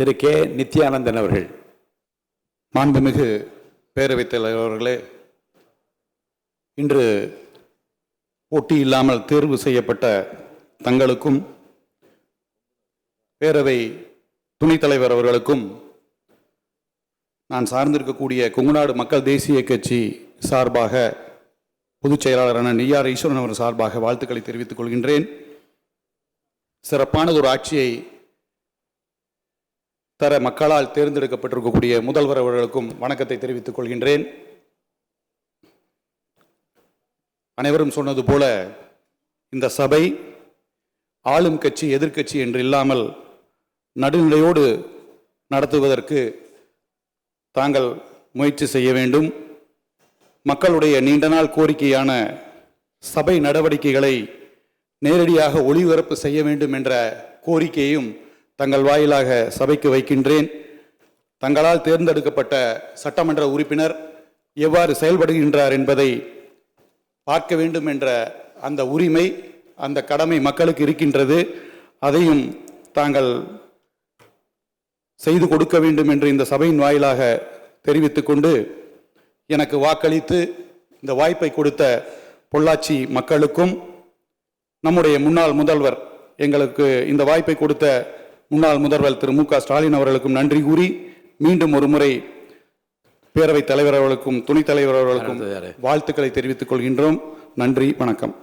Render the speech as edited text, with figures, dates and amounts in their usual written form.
திரு K Nithyanandan அவர்கள். மாண்புமிகு பேரவைத் தலைவர் அவர்களே, இன்று போட்டி இல்லாமல் தேர்வு செய்யப்பட்ட தங்களுக்கும் பேரவை துணைத் தலைவர் அவர்களுக்கும் நான் சார்ந்திருக்கக்கூடிய கொங்குநாடு மக்கள் தேசிய கட்சி சார்பாக பொதுச் செயலாளரான நிஆர் ஈஸ்வரன் அவர் சார்பாக வாழ்த்துக்களை தெரிவித்துக் கொள்கின்றேன். சிறப்பானதொரு ஆட்சியை தர மக்களால் தேர்ந்தெடுக்கப்பட்டிருக்கக்கூடிய முதல்வர் அவர்களுக்கும் வணக்கத்தை தெரிவித்துக் கொள்கின்றேன். அனைவரும் சொன்னது போல இந்த சபை ஆளும் கட்சி எதிர்க்கட்சி என்று இல்லாமல் நடுநிலையோடு நடத்துவதற்கு தாங்கள் முயற்சி செய்ய வேண்டும். மக்களுடைய நீண்ட நாள் கோரிக்கையான சபை நடவடிக்கைகளை நேரடியாக ஒளிபரப்பு செய்ய வேண்டும் என்ற கோரிக்கையையும் தங்கள் வாயிலாக சபைக்கு வைக்கின்றேன். தங்களால் தேர்ந்தெடுக்கப்பட்ட சட்டமன்ற உறுப்பினர் எவ்வாறு செயல்படுகின்றார் என்பதை பார்க்க வேண்டும் என்ற அந்த உரிமை, அந்த கடமை மக்களுக்கு இருக்கின்றது. அதையும் தாங்கள் செய்து கொடுக்க வேண்டும் என்று இந்த சபையின் வாயிலாக தெரிவித்துக் கொண்டு, எனக்கு வாக்களித்து இந்த வாய்ப்பை கொடுத்த பொள்ளாச்சி மக்களுக்கும் நம்முடைய முன்னாள் முதல்வர், எங்களுக்கு இந்த வாய்ப்பை கொடுத்த முன்னாள் முதல்வர் திரு மு க ஸ்டாலின் அவர்களுக்கும் நன்றி கூறி, மீண்டும் ஒரு முறை பேரவைத் தலைவர் அவர்களுக்கும் துணைத் தலைவர் அவர்களுக்கும் வாழ்த்துக்களை தெரிவித்துக் கொள்கின்றோம். நன்றி, வணக்கம்.